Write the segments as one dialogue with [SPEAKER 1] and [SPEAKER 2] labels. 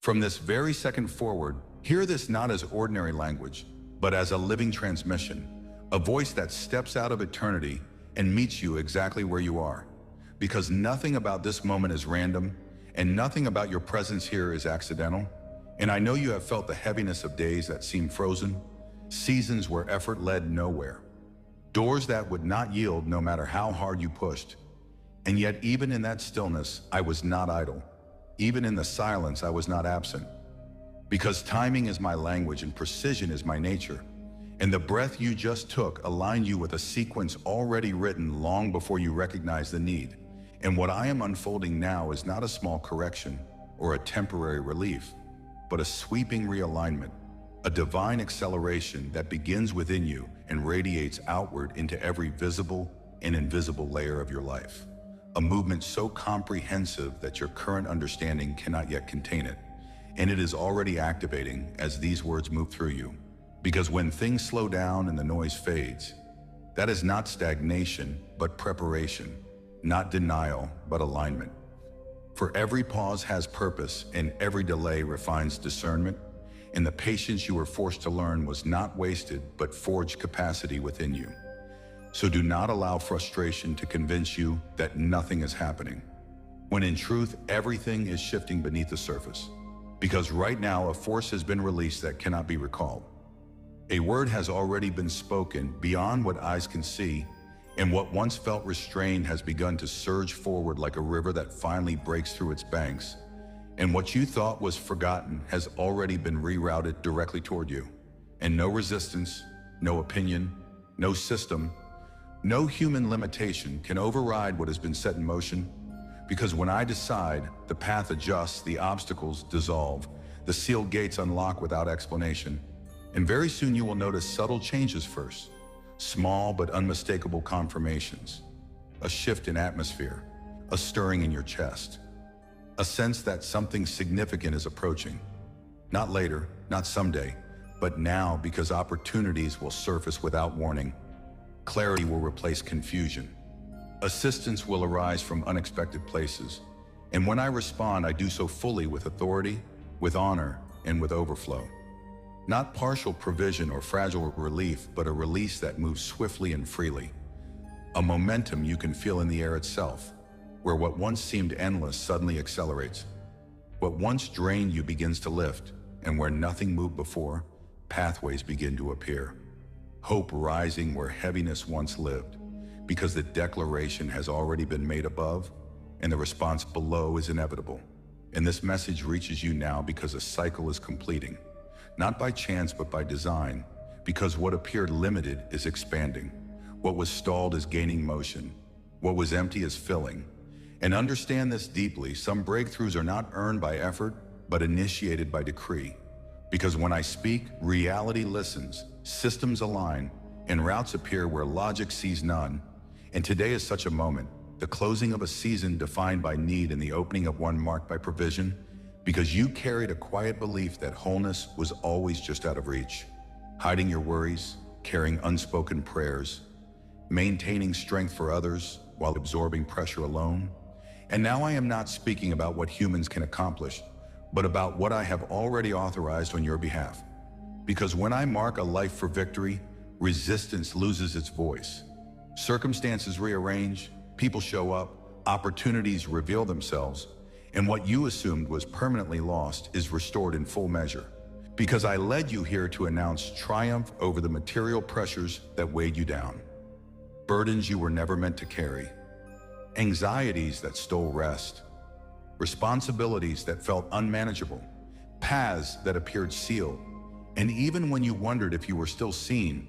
[SPEAKER 1] From this very second forward, hear this not as ordinary language, but as a living transmission, a voice that steps out of eternity and meets you exactly where you are. Because nothing about this moment is random, and nothing about your presence here is accidental. And I know you have felt the heaviness of days that seem frozen, seasons where effort led nowhere, doors that would not yield no matter how hard you pushed. And yet, even in that stillness, I was not idle. Even in the silence, I was not absent. Because timing is my language and precision is my nature. And the breath you just took aligned you with a sequence already written long before you recognized the need. And what I am unfolding now is not a small correction or a temporary relief, but a sweeping realignment, a divine acceleration that begins within you and radiates outward into every visible and invisible layer of your life. A movement so comprehensive that your current understanding cannot yet contain it. And it is already activating as these words move through you. Because when things slow down and the noise fades, that is not stagnation, but preparation, not denial, but alignment. For every pause has purpose, and every delay refines discernment, and the patience you were forced to learn was not wasted, but forged capacity within you. So do not allow frustration to convince you that nothing is happening, when in truth, everything is shifting beneath the surface. Because right now, a force has been released that cannot be recalled. A word has already been spoken beyond what eyes can see, and what once felt restrained has begun to surge forward like a river that finally breaks through its banks. And what you thought was forgotten has already been rerouted directly toward you. And no resistance, no opinion, no system, no human limitation can override what has been set in motion. Because when I decide, the path adjusts, the obstacles dissolve, the sealed gates unlock without explanation. And very soon you will notice subtle changes first, small but unmistakable confirmations, a shift in atmosphere, a stirring in your chest, a sense that something significant is approaching. Not later, not someday, but now, because opportunities will surface without warning. Clarity will replace confusion. Assistance will arise from unexpected places. And when I respond, I do so fully with authority, with honor, and with overflow. Not partial provision or fragile relief, but a release that moves swiftly and freely. A momentum you can feel in the air itself, where what once seemed endless suddenly accelerates. What once drained you begins to lift, and where nothing moved before, pathways begin to appear. Hope rising where heaviness once lived, because the declaration has already been made above, and the response below is inevitable. And this message reaches you now because a cycle is completing. Not by chance, but by design, because what appeared limited is expanding. What was stalled is gaining motion. What was empty is filling. And understand this deeply, some breakthroughs are not earned by effort, but initiated by decree. Because when I speak, reality listens, systems align, and routes appear where logic sees none. And today is such a moment, the closing of a season defined by need and the opening of one marked by provision, because you carried a quiet belief that wholeness was always just out of reach, hiding your worries, carrying unspoken prayers, maintaining strength for others while absorbing pressure alone. And now I am not speaking about what humans can accomplish, but about what I have already authorized on your behalf. Because when I mark a life for victory, resistance loses its voice. Circumstances rearrange, people show up, opportunities reveal themselves, and what you assumed was permanently lost is restored in full measure. Because I led you here to announce triumph over the material pressures that weighed you down, burdens you were never meant to carry, anxieties that stole rest, responsibilities that felt unmanageable, paths that appeared sealed. And even when you wondered if you were still seen,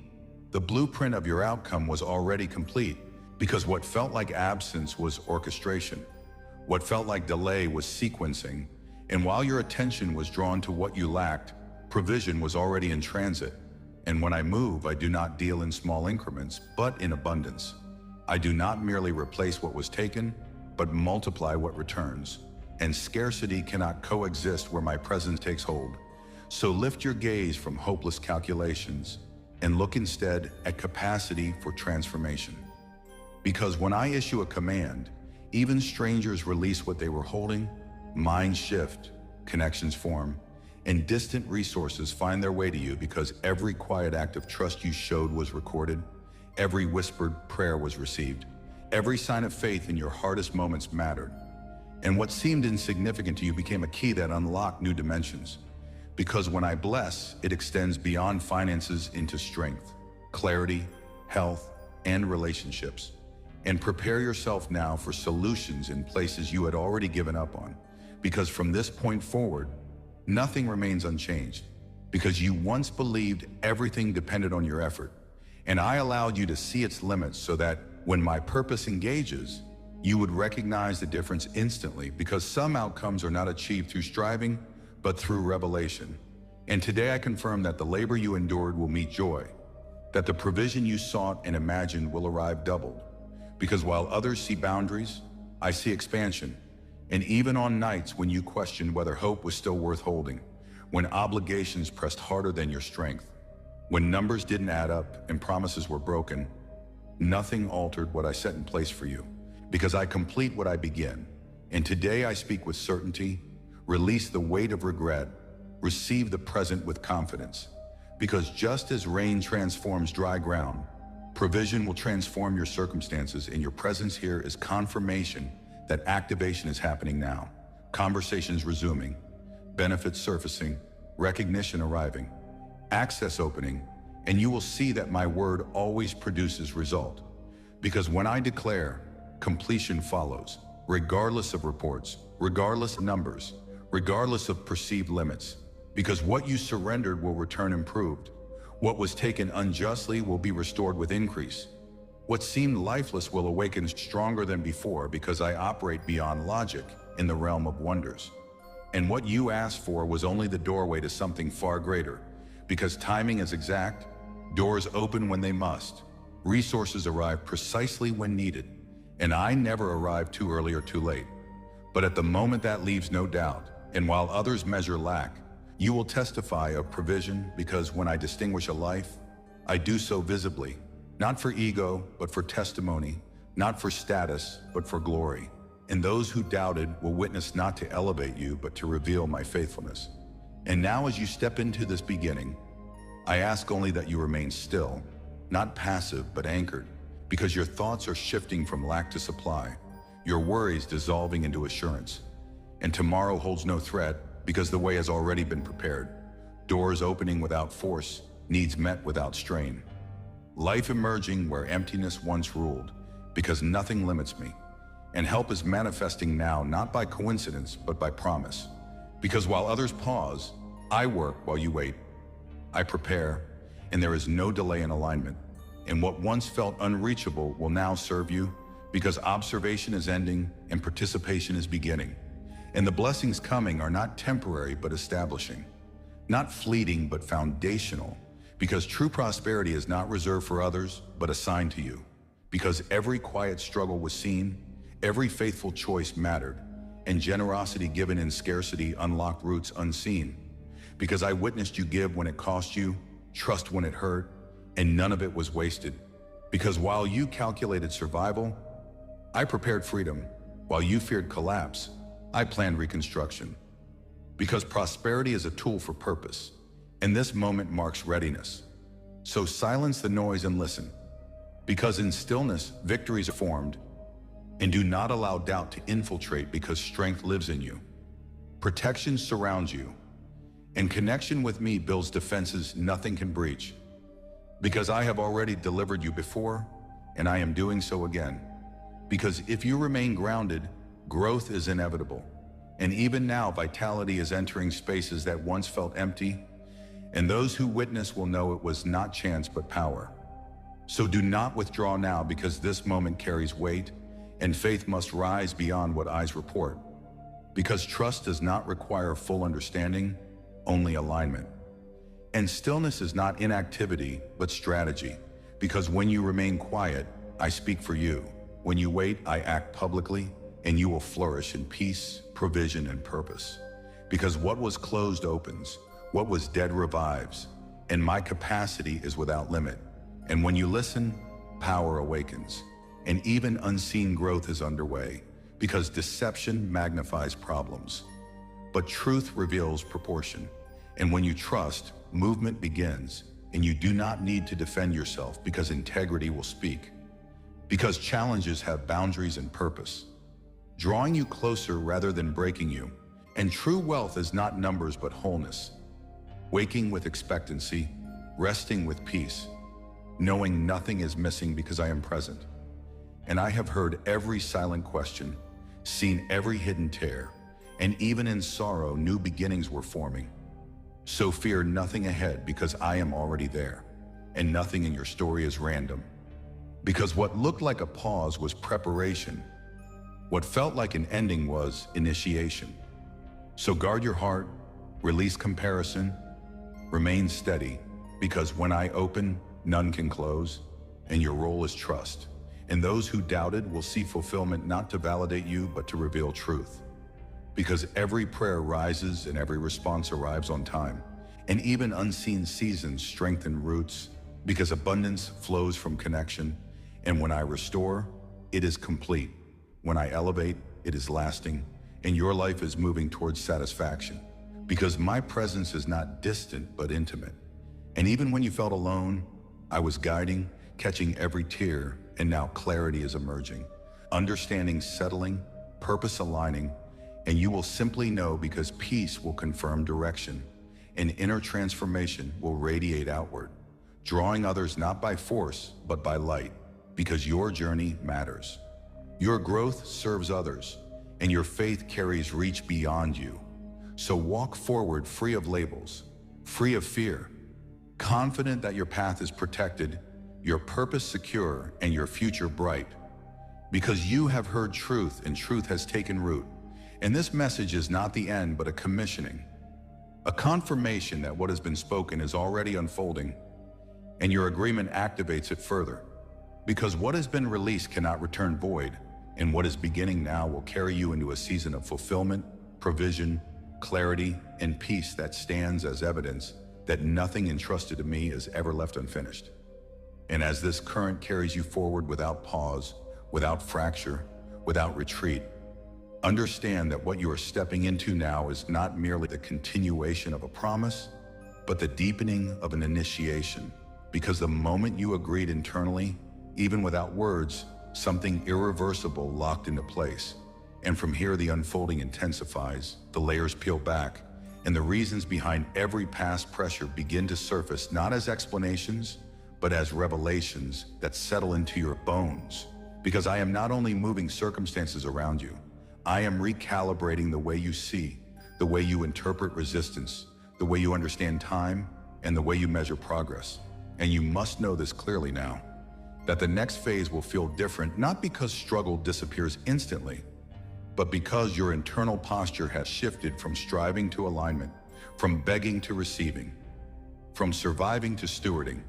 [SPEAKER 1] the blueprint of your outcome was already complete, because what felt like absence was orchestration. What felt like delay was sequencing, and while your attention was drawn to what you lacked, provision was already in transit. And when I move, I do not deal in small increments, but in abundance. I do not merely replace what was taken, but multiply what returns. And scarcity cannot coexist where my presence takes hold. So lift your gaze from hopeless calculations and look instead at capacity for transformation. Because when I issue a command, even strangers release what they were holding, minds shift, connections form, and distant resources find their way to you because every quiet act of trust you showed was recorded, every whispered prayer was received, every sign of faith in your hardest moments mattered. And what seemed insignificant to you became a key that unlocked new dimensions. Because when I bless, it extends beyond finances into strength, clarity, health, and relationships. And prepare yourself now for solutions in places you had already given up on. Because from this point forward, nothing remains unchanged. Because you once believed everything depended on your effort. And I allowed you to see its limits so that when my purpose engages, you would recognize the difference instantly, because some outcomes are not achieved through striving, but through revelation. And today I confirm that the labor you endured will meet joy, that the provision you sought and imagined will arrive doubled. Because while others see boundaries, I see expansion. And even on nights when you questioned whether hope was still worth holding, when obligations pressed harder than your strength, when numbers didn't add up and promises were broken, nothing altered what I set in place for you. Because I complete what I begin. And today I speak with certainty, release the weight of regret, receive the present with confidence. Because just as rain transforms dry ground, provision will transform your circumstances, and your presence here is confirmation that activation is happening now. Conversations resuming, benefits surfacing, recognition arriving, access opening, and you will see that my word always produces result. Because when I declare, completion follows, regardless of reports, regardless of numbers, regardless of perceived limits. Because what you surrendered will return improved. What was taken unjustly will be restored with increase. What seemed lifeless will awaken stronger than before, because I operate beyond logic in the realm of wonders. And what you asked for was only the doorway to something far greater. Because timing is exact, doors open when they must, resources arrive precisely when needed, and I never arrive too early or too late. But at the moment that leaves no doubt, and while others measure lack, you will testify of provision, because when I distinguish a life, I do so visibly, not for ego, but for testimony, not for status, but for glory. And those who doubted will witness not to elevate you, but to reveal my faithfulness. And now as you step into this beginning, I ask only that you remain still, not passive, but anchored, because your thoughts are shifting from lack to supply, your worries dissolving into assurance. And tomorrow holds no threat, because the way has already been prepared. Doors opening without force, needs met without strain. Life emerging where emptiness once ruled, because nothing limits me. And help is manifesting now, not by coincidence, but by promise. Because while others pause, I work while you wait. I prepare, and there is no delay in alignment. And what once felt unreachable will now serve you, because observation is ending and participation is beginning. And the blessings coming are not temporary, but establishing. Not fleeting, but foundational. Because true prosperity is not reserved for others, but assigned to you. Because every quiet struggle was seen, every faithful choice mattered, and generosity given in scarcity unlocked roots unseen. Because I witnessed you give when it cost you, trust when it hurt, and none of it was wasted. Because while you calculated survival, I prepared freedom. While you feared collapse, I planned reconstruction. Because prosperity is a tool for purpose, and this moment marks readiness. So silence the noise and listen. Because in stillness, victories are formed, and do not allow doubt to infiltrate, because strength lives in you. Protection surrounds you, and connection with me builds defenses nothing can breach. Because I have already delivered you before, and I am doing so again. Because if you remain grounded, growth is inevitable. And even now, vitality is entering spaces that once felt empty, and those who witness will know it was not chance but power. So do not withdraw now, because this moment carries weight, and faith must rise beyond what eyes report. Because trust does not require full understanding, only alignment. And stillness is not inactivity, but strategy. Because when you remain quiet, I speak for you. When you wait, I act publicly, and you will flourish in peace, provision, and purpose. Because what was closed opens, what was dead revives, and my capacity is without limit. And when you listen, power awakens, and even unseen growth is underway, because deception magnifies problems. But truth reveals proportion. And when you trust, movement begins, and you do not need to defend yourself because integrity will speak. Because challenges have boundaries and purpose, drawing you closer rather than breaking you. And true wealth is not numbers but wholeness. Waking with expectancy, resting with peace, knowing nothing is missing because I am present. And I have heard every silent question, seen every hidden tear, and even in sorrow, new beginnings were forming. So fear nothing ahead because I am already there, and nothing in your story is random. Because what looked like a pause was preparation. What felt like an ending was initiation. So guard your heart, release comparison, remain steady, because when I open, none can close, and your role is trust. And those who doubted will see fulfillment not to validate you, but to reveal truth. Because every prayer rises and every response arrives on time. And even unseen seasons strengthen roots, because abundance flows from connection. And when I restore, it is complete. When I elevate, it is lasting. And your life is moving towards satisfaction. Because my presence is not distant, but intimate. And even when you felt alone, I was guiding, catching every tear, and now clarity is emerging. Understanding settling, purpose aligning, and you will simply know because peace will confirm direction, and inner transformation will radiate outward, drawing others not by force, but by light, because your journey matters. Your growth serves others, and your faith carries reach beyond you. So walk forward free of labels, free of fear, confident that your path is protected, your purpose secure, and your future bright. Because you have heard truth, and truth has taken root. And this message is not the end, but a commissioning, a confirmation that what has been spoken is already unfolding, and your agreement activates it further. Because what has been released cannot return void, and what is beginning now will carry you into a season of fulfillment, provision, clarity, and peace that stands as evidence that nothing entrusted to me is ever left unfinished. And as this current carries you forward without pause, without fracture, without retreat, understand that what you are stepping into now is not merely the continuation of a promise, but the deepening of an initiation. Because the moment you agreed internally, even without words, something irreversible locked into place. And from here, the unfolding intensifies, the layers peel back, and the reasons behind every past pressure begin to surface, not as explanations, but as revelations that settle into your bones. Because I am not only moving circumstances around you, I am recalibrating the way you see, the way you interpret resistance, the way you understand time, and the way you measure progress. And you must know this clearly now, that the next phase will feel different, not because struggle disappears instantly, but because your internal posture has shifted from striving to alignment, from begging to receiving, from surviving to stewarding.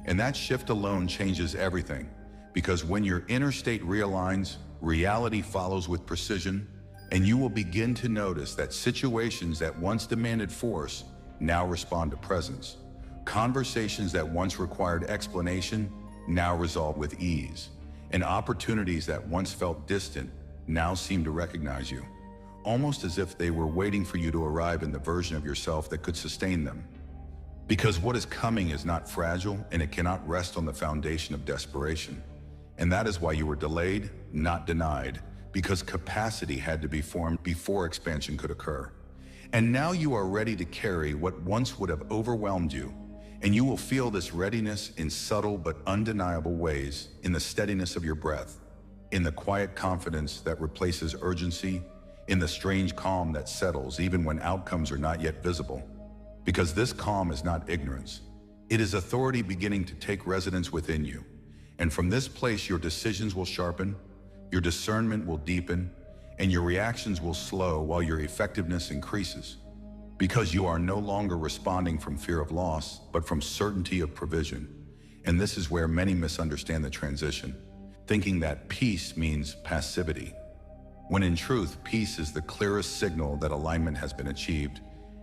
[SPEAKER 1] And that shift alone changes everything, because when your inner state realigns, reality follows with precision, and you will begin to notice that situations that once demanded force now respond to presence. Conversations that once required explanation now resolve with ease, and opportunities that once felt distant now seem to recognize you, almost as if they were waiting for you to arrive in the version of yourself that could sustain them. Because what is coming is not fragile, and it cannot rest on the foundation of desperation. And that is why you were delayed, not denied, because capacity had to be formed before expansion could occur. And now you are ready to carry what once would have overwhelmed you, and you will feel this readiness in subtle but undeniable ways, in the steadiness of your breath, in the quiet confidence that replaces urgency, in the strange calm that settles even when outcomes are not yet visible. Because this calm is not ignorance. It is authority beginning to take residence within you. And from this place, your decisions will sharpen, your discernment will deepen, and your reactions will slow while your effectiveness increases. Because you are no longer responding from fear of loss, but from certainty of provision. And this is where many misunderstand the transition, thinking that peace means passivity, when in truth, peace is the clearest signal that alignment has been achieved,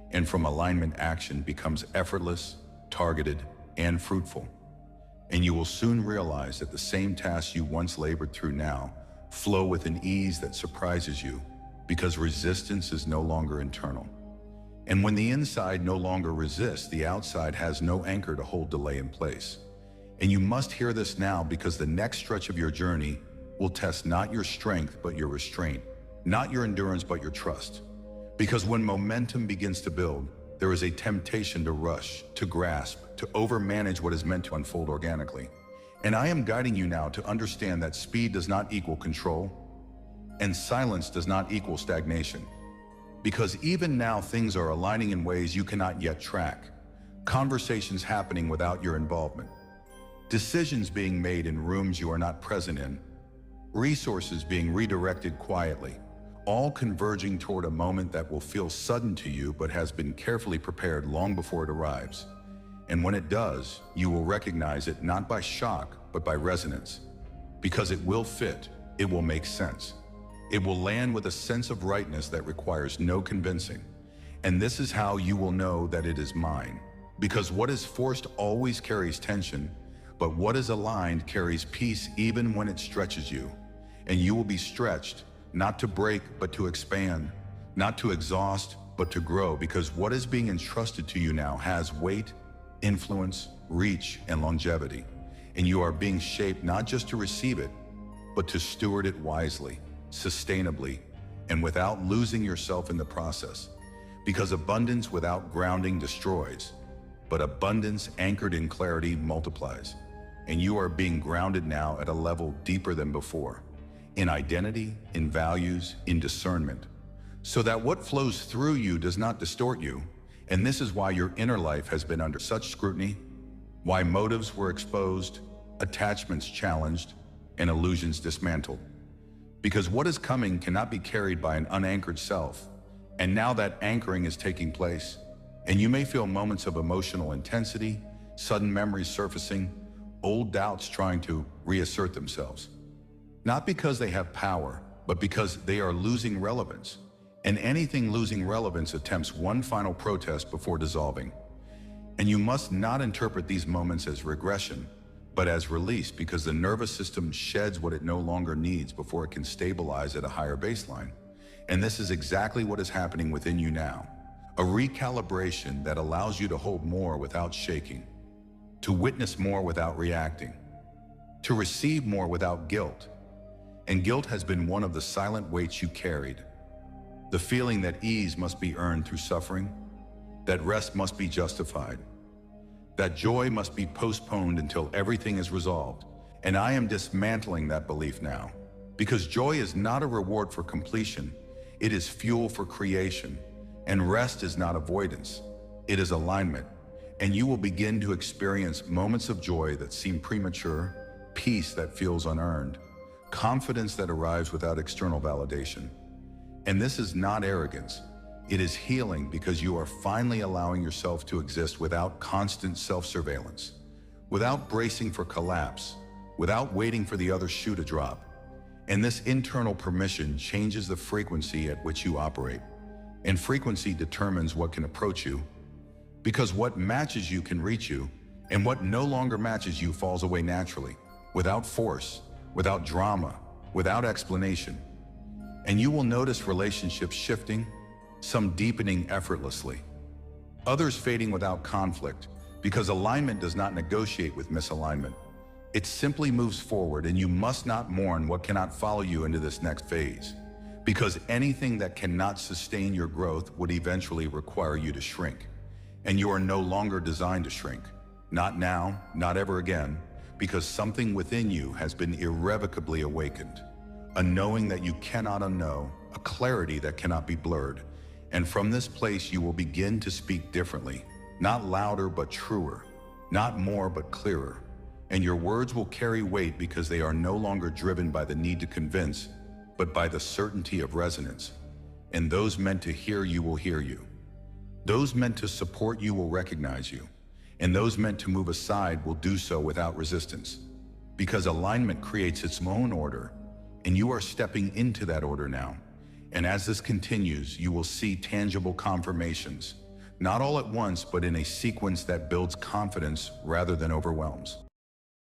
[SPEAKER 1] and from alignment, action becomes effortless, targeted, and fruitful. And you will soon realize that the same tasks you once labored through now flow with an ease that surprises you, because resistance is no longer internal. And when the inside no longer resists, the outside has no anchor to hold delay in place. And you must hear this now, because the next stretch of your journey will test not your strength, but your restraint, not your endurance, but your trust. Because when momentum begins to build, there is a temptation to rush, to grasp, to overmanage what is meant to unfold organically. And I am guiding you now to understand that speed does not equal control, and silence does not equal stagnation. Because even now, things are aligning in ways you cannot yet track. Conversations happening without your involvement. Decisions being made in rooms you are not present in. Resources being redirected quietly. All converging toward a moment that will feel sudden to you, but has been carefully prepared long before it arrives. And when it does, you will recognize it not by shock, but by resonance. Because it will fit, it will make sense. It will land with a sense of rightness that requires no convincing. And this is how you will know that it is mine. Because what is forced always carries tension, but what is aligned carries peace even when it stretches you. And you will be stretched, not to break, but to expand, not to exhaust, but to grow, because what is being entrusted to you now has weight, influence, reach, and longevity. And you are being shaped not just to receive it, but to steward it wisely, sustainably, and without losing yourself in the process. Because abundance without grounding destroys, but abundance anchored in clarity multiplies. And you are being grounded now at a level deeper than before, in identity, in values, in discernment, so that what flows through you does not distort you. And this is why your inner life has been under such scrutiny, why motives were exposed, attachments challenged, and illusions dismantled. Because what is coming cannot be carried by an unanchored self. And now that anchoring is taking place, and you may feel moments of emotional intensity, sudden memories surfacing, old doubts trying to reassert themselves. Not because they have power, but because they are losing relevance. And anything losing relevance attempts one final protest before dissolving. And you must not interpret these moments as regression, but as release, because the nervous system sheds what it no longer needs before it can stabilize at a higher baseline. And this is exactly what is happening within you now. A recalibration that allows you to hold more without shaking, to witness more without reacting, to receive more without guilt. And guilt has been one of the silent weights you carried. The feeling that ease must be earned through suffering, that rest must be justified, that joy must be postponed until everything is resolved. And I am dismantling that belief now, because joy is not a reward for completion, it is fuel for creation. And rest is not avoidance, it is alignment. And you will begin to experience moments of joy that seem premature, peace that feels unearned, confidence that arrives without external validation. And this is not arrogance, it is healing, because you are finally allowing yourself to exist without constant self-surveillance, without bracing for collapse, without waiting for the other shoe to drop. And this internal permission changes the frequency at which you operate. And frequency determines what can approach you, because what matches you can reach you, and what no longer matches you falls away naturally, without force, without drama, without explanation. And you will notice relationships shifting, some deepening effortlessly, others fading without conflict, because alignment does not negotiate with misalignment. It simply moves forward, and you must not mourn what cannot follow you into this next phase, because anything that cannot sustain your growth would eventually require you to shrink. And you are no longer designed to shrink. Not now, not ever again, because something within you has been irrevocably awakened. A knowing that you cannot unknow, a clarity that cannot be blurred. And from this place you will begin to speak differently, not louder but truer, not more but clearer. And your words will carry weight, because they are no longer driven by the need to convince, but by the certainty of resonance. And those meant to hear you will hear you. Those meant to support you will recognize you. And those meant to move aside will do so without resistance. Because alignment creates its own order, and you are stepping into that order now. And as this continues, you will see tangible confirmations, not all at once, but in a sequence that builds confidence rather than overwhelms.